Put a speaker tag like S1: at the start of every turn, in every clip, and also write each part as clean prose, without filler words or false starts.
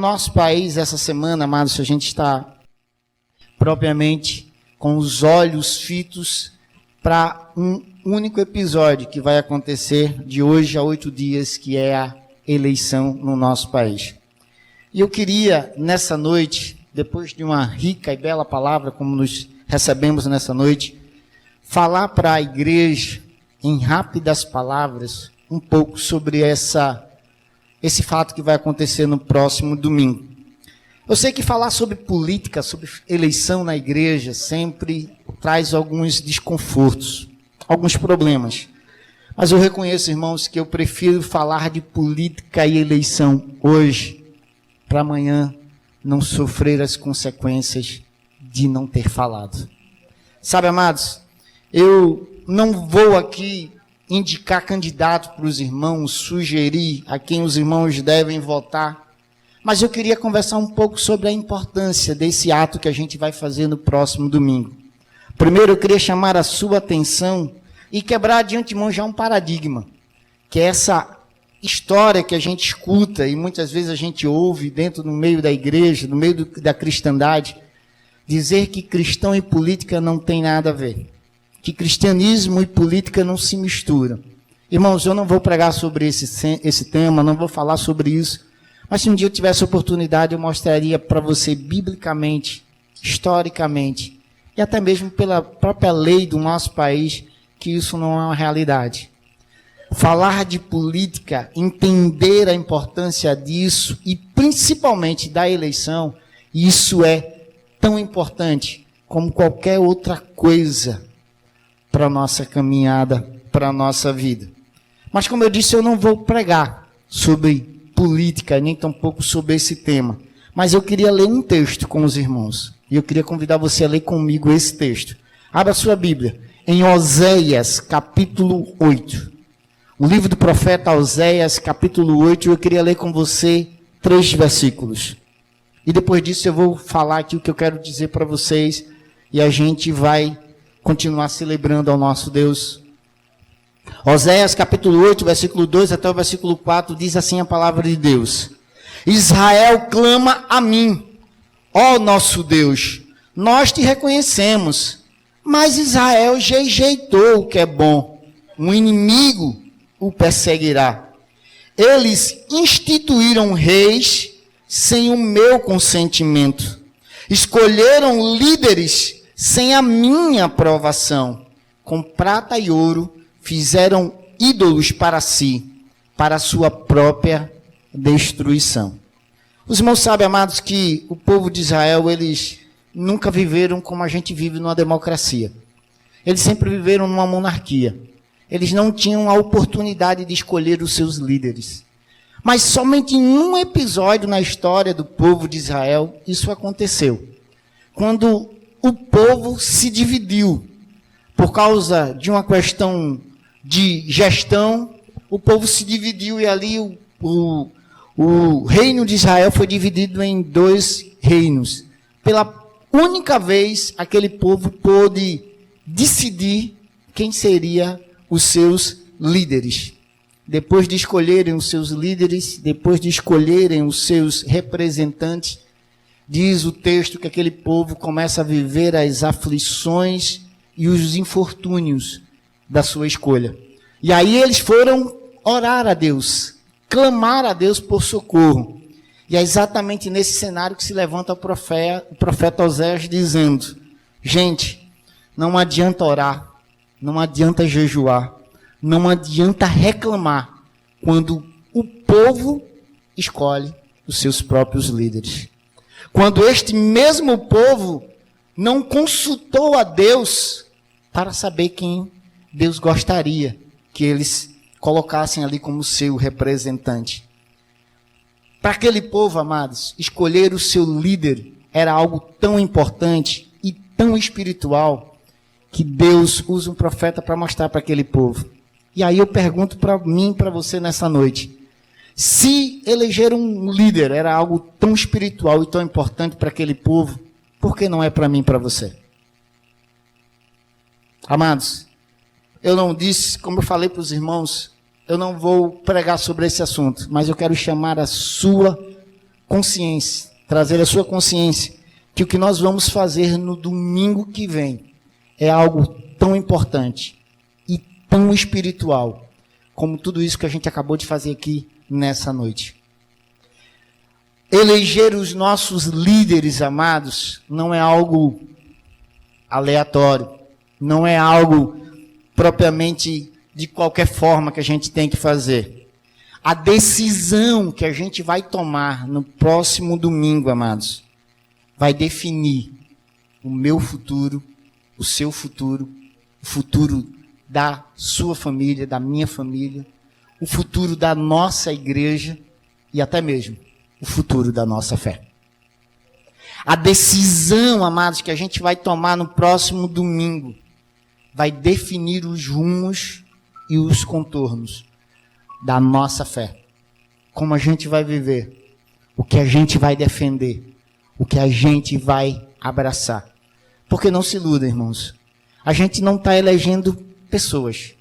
S1: nosso país, essa semana, amados, a gente está propriamente com os olhos fitos para um único episódio que vai acontecer de hoje a 8 dias, que é a eleição no nosso país. E eu queria, nessa noite, depois de uma rica e bela palavra, como nos recebemos nessa noite, falar para a igreja, em rápidas palavras, um pouco sobre esse fato que vai acontecer no próximo domingo. Eu sei que falar sobre política, sobre eleição na igreja, sempre traz alguns desconfortos, alguns problemas. Mas eu reconheço, irmãos, que eu prefiro falar de política e eleição hoje, para amanhã não sofrer as consequências de não ter falado. Sabe, amados, eu não vou aqui indicar candidato para os irmãos, sugerir a quem os irmãos devem votar, mas eu queria conversar um pouco sobre a importância desse ato que a gente vai fazer no próximo domingo. Primeiro, eu queria chamar a sua atenção e quebrar de antemão já um paradigma, que é essa história que a gente escuta e muitas vezes a gente ouve no meio da igreja, no meio da cristandade, dizer que cristão e política não tem nada a ver, que cristianismo e política não se misturam. Irmãos, eu não vou pregar sobre esse tema, não vou falar sobre isso, mas se um dia eu tivesse oportunidade, eu mostraria para você biblicamente, historicamente, e até mesmo pela própria lei do nosso país, que isso não é uma realidade. Falar de política, entender a importância disso e principalmente da eleição, isso é tão importante como qualquer outra coisa para a nossa caminhada, para a nossa vida. Mas como eu disse, eu não vou pregar sobre política, nem tampouco sobre esse tema. Mas eu queria ler um texto com os irmãos. E eu queria convidar você a ler comigo esse texto. Abra a sua Bíblia em Oséias, capítulo 8. O livro do profeta Oséias, capítulo 8, eu queria ler com você 3 versículos. E depois disso eu vou falar aqui o que eu quero dizer para vocês e a gente vai continuar celebrando ao nosso Deus. Oséias, capítulo 8, versículo 2 até o versículo 4, diz assim a palavra de Deus. Israel clama a mim, ó nosso Deus, nós te reconhecemos. Mas Israel rejeitou o que é bom. Um inimigo o perseguirá. Eles instituíram reis sem o meu consentimento. Escolheram líderes sem a minha aprovação. Com prata e ouro fizeram ídolos para si, para a sua própria destruição. Os irmãos sabem, amados, que o povo de Israel, eles nunca viveram como a gente vive numa democracia. Eles sempre viveram numa monarquia. Eles não tinham a oportunidade de escolher os seus líderes. Mas somente em um episódio na história do povo de Israel, isso aconteceu. Quando o povo se dividiu por causa de uma questão de gestão, o povo se dividiu e ali o reino de Israel foi dividido em 2 reinos. Pela única vez, aquele povo pôde decidir quem seria os seus líderes. Depois de escolherem os seus líderes, depois de escolherem os seus representantes, diz o texto que aquele povo começa a viver as aflições e os infortúnios da sua escolha. E aí eles foram orar a Deus, clamar a Deus por socorro. E é exatamente nesse cenário que se levanta o profeta Oséias dizendo: gente, não adianta orar, não adianta jejuar, não adianta reclamar quando o povo escolhe os seus próprios líderes. Quando este mesmo povo não consultou a Deus para saber quem Deus gostaria que eles colocassem ali como seu representante. Para aquele povo, amados, escolher o seu líder era algo tão importante e tão espiritual que Deus usa um profeta para mostrar para aquele povo. E aí eu pergunto para mim e para você nessa noite: se eleger um líder era algo tão espiritual e tão importante para aquele povo, por que não é para mim e para você? Amados, eu não disse, como eu falei para os irmãos, eu não vou pregar sobre esse assunto, mas eu quero chamar a sua consciência, trazer a sua consciência, que o que nós vamos fazer no domingo que vem é algo tão importante e tão espiritual, como tudo isso que a gente acabou de fazer aqui nessa noite. Eleger os nossos líderes amados não é algo aleatório, não é algo propriamente de qualquer forma que a gente tem que fazer. A decisão que a gente vai tomar no próximo domingo, amados, vai definir o meu futuro, o seu futuro, o futuro da sua família, da minha família, o futuro da nossa igreja e até mesmo o futuro da nossa fé. A decisão, amados, que a gente vai tomar no próximo domingo vai definir os rumos e os contornos da nossa fé. Como a gente vai viver, o que a gente vai defender, o que a gente vai abraçar. Porque não se iluda, irmãos. A gente não está elegendo pessoas.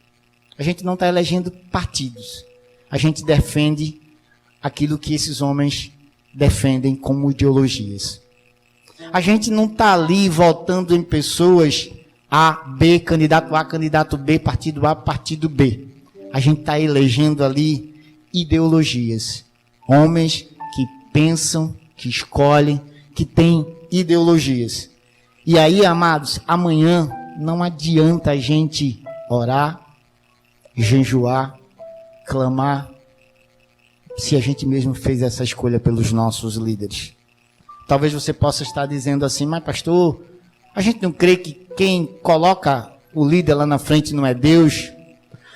S1: A gente não está elegendo partidos. A gente defende aquilo que esses homens defendem como ideologias. A gente não está ali votando em pessoas A, B, candidato A, candidato B, partido A, partido B. A gente está elegendo ali ideologias. Homens que pensam, que escolhem, que têm ideologias. E aí, amados, amanhã não adianta a gente orar, jejuar, clamar, se a gente mesmo fez essa escolha pelos nossos líderes. Talvez você possa estar dizendo assim, mas pastor, a gente não crê que quem coloca o líder lá na frente não é Deus?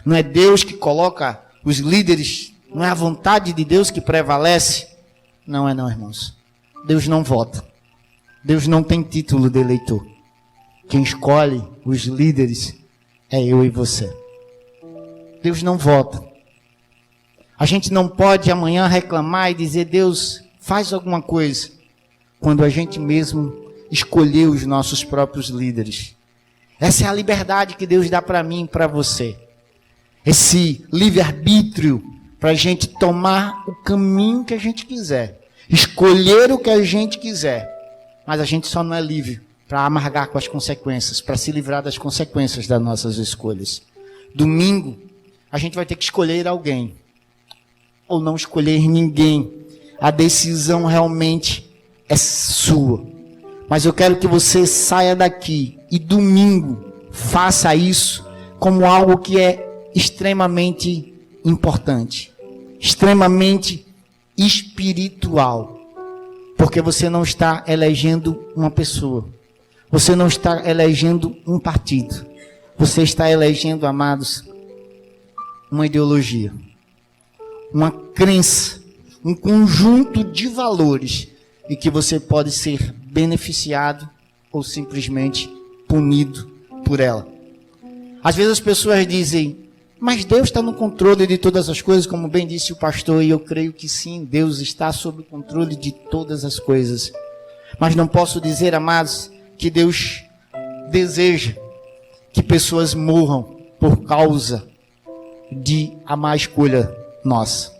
S1: Não é Deus que coloca os líderes? Não é a vontade de Deus que prevalece? Não é não, irmãos. Deus não vota. Deus não tem título de eleitor. Quem escolhe os líderes é eu e você. Deus não vota. A gente não pode amanhã reclamar e dizer, Deus, faz alguma coisa, quando a gente mesmo escolheu os nossos próprios líderes. Essa é a liberdade que Deus dá para mim e para você. Esse livre-arbítrio para a gente tomar o caminho que a gente quiser. Escolher o que a gente quiser. Mas a gente só não é livre para amargar com as consequências, para se livrar das consequências das nossas escolhas. Domingo, a gente vai ter que escolher alguém. Ou não escolher ninguém. A decisão realmente é sua. Mas eu quero que você saia daqui e domingo faça isso como algo que é extremamente importante, extremamente espiritual, porque você não está elegendo uma pessoa, você não está elegendo um partido, você está elegendo, amados, uma ideologia, uma crença, um conjunto de valores e que você pode ser beneficiado ou simplesmente punido por ela. Às vezes as pessoas dizem, mas Deus está no controle de todas as coisas, como bem disse o pastor, e eu creio que sim, Deus está sob o controle de todas as coisas. Mas não posso dizer, amados, que Deus deseja que pessoas morram por causa de a má escolha nossa.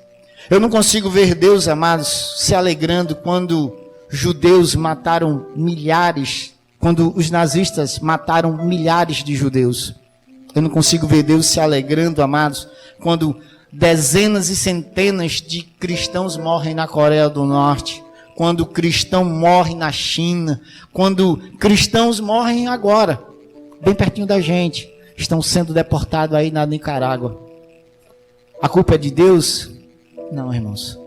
S1: Eu não consigo ver Deus, amados, se alegrando quando judeus mataram milhares, quando os nazistas mataram milhares de judeus. Eu não consigo ver Deus se alegrando, amados, quando dezenas e centenas de cristãos morrem na Coreia do Norte, quando cristão morre na China, quando cristãos morrem agora, bem pertinho da gente, estão sendo deportados aí na Nicarágua. A culpa é de Deus? Não, irmãos.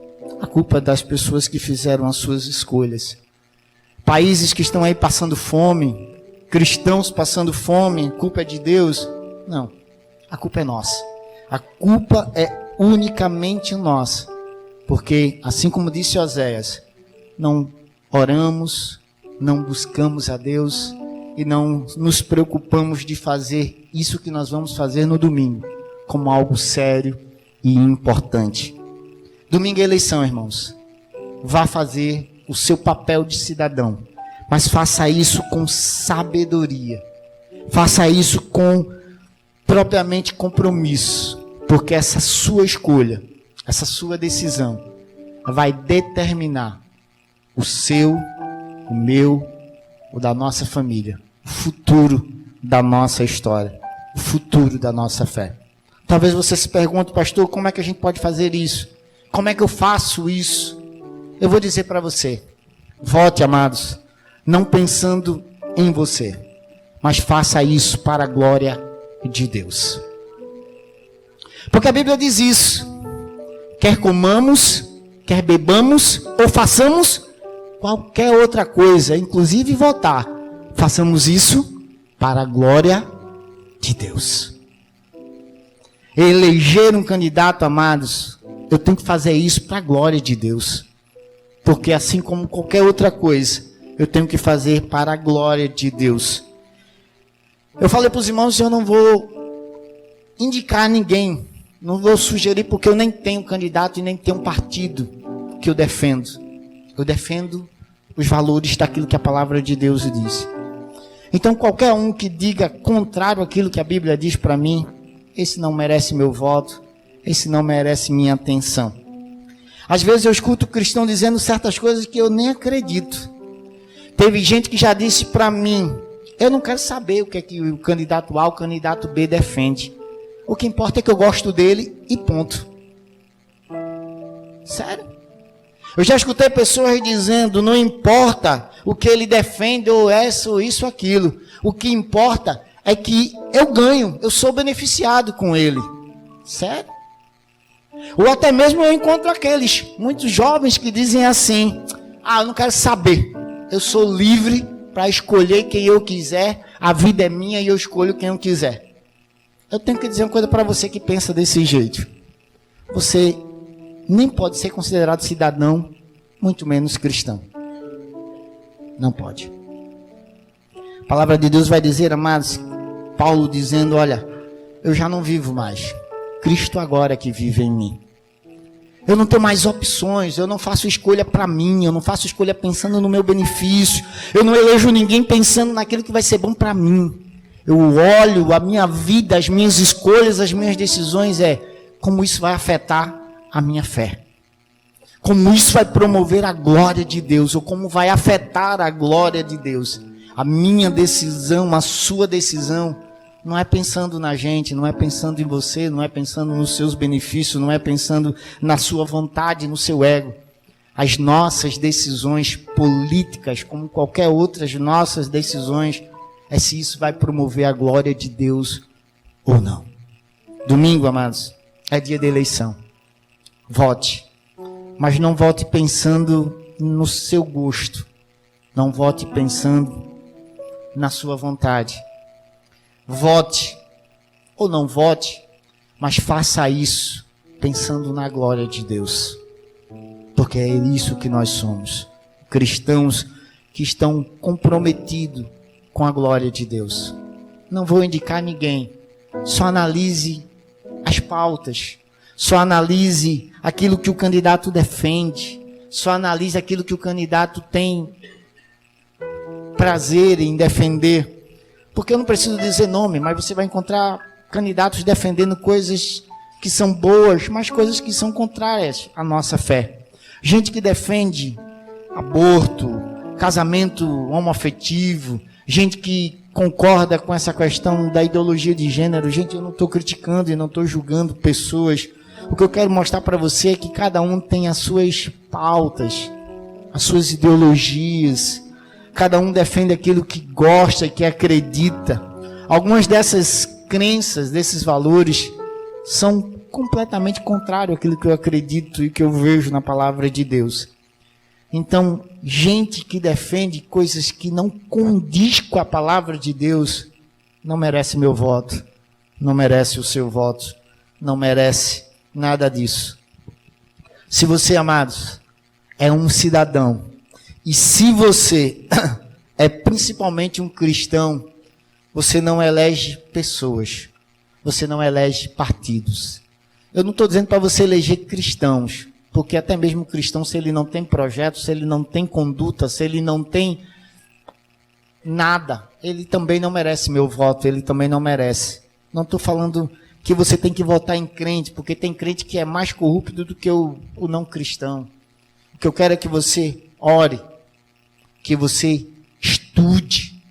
S1: A culpa é das pessoas que fizeram as suas escolhas. Países que estão aí passando fome, cristãos passando fome, culpa é de Deus? Não. A culpa é nossa. A culpa é unicamente nossa. Porque, assim como disse Oséias, não oramos, não buscamos a Deus e não nos preocupamos de fazer isso que nós vamos fazer no domingo como algo sério e importante. Domingo é eleição, irmãos. Vá fazer o seu papel de cidadão, mas faça isso com sabedoria. Faça isso com propriamente compromisso, porque essa sua escolha, essa sua decisão vai determinar o seu, o meu, o da nossa família, o futuro da nossa história, o futuro da nossa fé. Talvez você se pergunte, pastor, como é que a gente pode fazer isso? Como é que eu faço isso? Eu vou dizer para você, vote, amados, não pensando em você, mas faça isso para a glória de Deus. Porque a Bíblia diz isso, quer comamos, quer bebamos ou façamos qualquer outra coisa, inclusive votar, façamos isso para a glória de Deus. Eleger um candidato, amados, eu tenho que fazer isso para a glória de Deus. Porque assim como qualquer outra coisa, eu tenho que fazer para a glória de Deus. Eu falei para os irmãos, eu não vou indicar ninguém, não vou sugerir, porque eu nem tenho candidato e nem tenho um partido que eu defendo. Eu defendo os valores daquilo que a palavra de Deus diz. Então qualquer um que diga contrário àquilo que a Bíblia diz para mim, esse não merece meu voto, esse não merece minha atenção. Às vezes eu escuto cristão dizendo certas coisas que eu nem acredito. Teve gente que já disse para mim, eu não quero saber o que é que o candidato A, o candidato B defende. O que importa é que eu gosto dele e ponto. Sério? Eu já escutei pessoas dizendo, não importa o que ele defende, ou essa, ou isso, ou aquilo. O que importa é que eu ganho, eu sou beneficiado com ele. Sério? Ou até mesmo eu encontro aqueles, muitos jovens que dizem assim, eu não quero saber. Eu sou livre para escolher quem eu quiser, a vida é minha e eu escolho quem eu quiser. Eu tenho que dizer uma coisa para você que pensa desse jeito. Você nem pode ser considerado cidadão, muito menos cristão. Não pode. A palavra de Deus vai dizer, amados, Paulo dizendo, olha, eu já não vivo mais. Cristo agora que vive em mim. Eu não tenho mais opções, eu não faço escolha para mim, eu não faço escolha pensando no meu benefício, eu não elejo ninguém pensando naquilo que vai ser bom para mim. Eu olho a minha vida, as minhas escolhas, as minhas decisões, como isso vai afetar a minha fé. Como isso vai promover a glória de Deus, ou como vai afetar a glória de Deus. A minha decisão, a sua decisão, não é pensando na gente, não é pensando em você, não é pensando nos seus benefícios, não é pensando na sua vontade, no seu ego. As nossas decisões políticas, como qualquer outras nossas decisões, é se isso vai promover a glória de Deus ou não. Domingo, amados, é dia de eleição. Vote. Mas não vote pensando no seu gosto. Não vote pensando na sua vontade. Vote ou não vote, mas faça isso pensando na glória de Deus. Porque é isso que nós somos. Cristãos que estão comprometidos com a glória de Deus. Não vou indicar ninguém. Só analise as pautas. Só analise aquilo que o candidato defende. Só analise aquilo que o candidato tem prazer em defender. Porque eu não preciso dizer nome, mas você vai encontrar candidatos defendendo coisas que são boas, mas coisas que são contrárias à nossa fé. Gente que defende aborto, casamento homoafetivo, gente que concorda com essa questão da ideologia de gênero. Gente, eu não estou criticando e não estou julgando pessoas. O que eu quero mostrar para você é que cada um tem as suas pautas, as suas ideologias. Cada um defende aquilo que gosta e que acredita. Algumas dessas crenças, desses valores, são completamente contrários àquilo que eu acredito e que eu vejo na palavra de Deus. Então, gente que defende coisas que não condiz com a palavra de Deus, não merece meu voto, não merece o seu voto, não merece nada disso. Se você, amados, é um cidadão, e se você é principalmente um cristão, você não elege pessoas, você não elege partidos. Eu não estou dizendo para você eleger cristãos, porque até mesmo cristão, se ele não tem projeto, se ele não tem conduta, se ele não tem nada, ele também não merece meu voto, ele também não merece. Não estou falando que você tem que votar em crente, porque tem crente que é mais corrupto do que o não cristão. O que eu quero é que você ore, que você estude,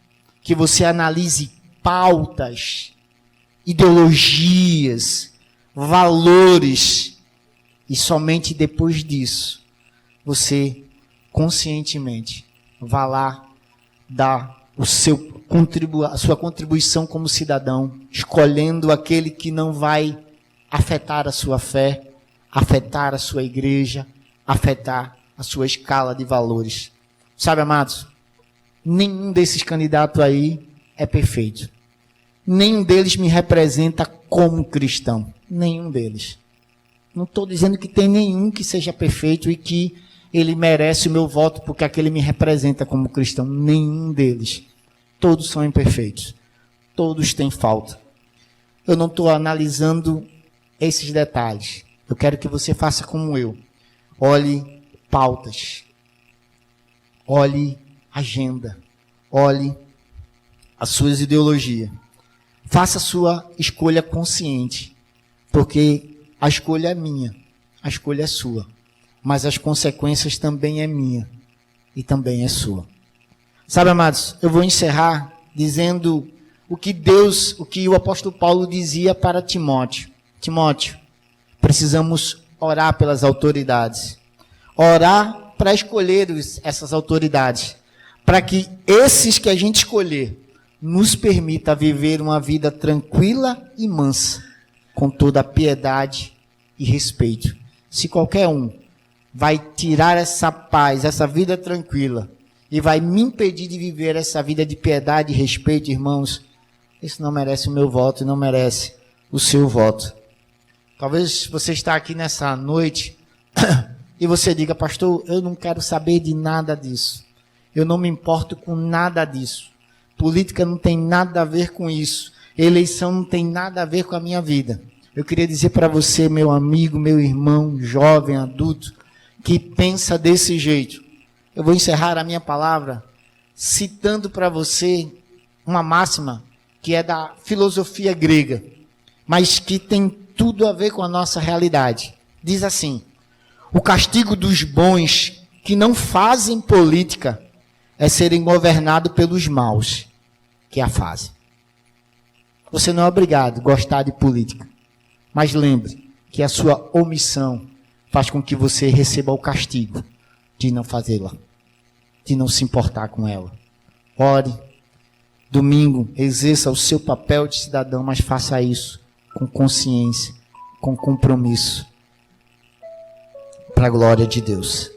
S1: que você analise pautas, ideologias, valores, e somente depois disso, você conscientemente vá lá dar a sua contribuição como cidadão, escolhendo aquele que não vai afetar a sua fé, afetar a sua igreja, afetar a sua escala de valores. Sabe, amados, nenhum desses candidatos aí é perfeito. Nenhum deles me representa como cristão. Nenhum deles. Não estou dizendo que tem nenhum que seja perfeito e que ele merece o meu voto porque aquele me representa como cristão. Nenhum deles. Todos são imperfeitos. Todos têm falta. Eu não estou analisando esses detalhes. Eu quero que você faça como eu. Olhe pautas. Olhe agenda. Olhe as suas ideologias. Faça a sua escolha consciente. Porque a escolha é minha. A escolha é sua. Mas as consequências também é minha. E também é sua. Sabe, amados, eu vou encerrar dizendo o que o apóstolo Paulo dizia para Timóteo. Timóteo, precisamos orar pelas autoridades. Orar para escolher essas autoridades. Para que esses que a gente escolher nos permita viver uma vida tranquila e mansa, com toda a piedade e respeito. Se qualquer um vai tirar essa paz, essa vida tranquila, e vai me impedir de viver essa vida de piedade e respeito, irmãos, isso não merece o meu voto e não merece o seu voto. Talvez você está aqui nessa noite e você diga, pastor, eu não quero saber de nada disso. Eu não me importo com nada disso. Política não tem nada a ver com isso. Eleição não tem nada a ver com a minha vida. Eu queria dizer para você, meu amigo, meu irmão, jovem, adulto, que pensa desse jeito. Eu vou encerrar a minha palavra citando para você uma máxima que é da filosofia grega, mas que tem tudo a ver com a nossa realidade. Diz assim: o castigo dos bons que não fazem política é serem governados pelos maus, que a fazem. Você não é obrigado a gostar de política, mas lembre que a sua omissão faz com que você receba o castigo de não fazê-la, de não se importar com ela. Ore, domingo, exerça o seu papel de cidadão, mas faça isso com consciência, com compromisso, para a glória de Deus.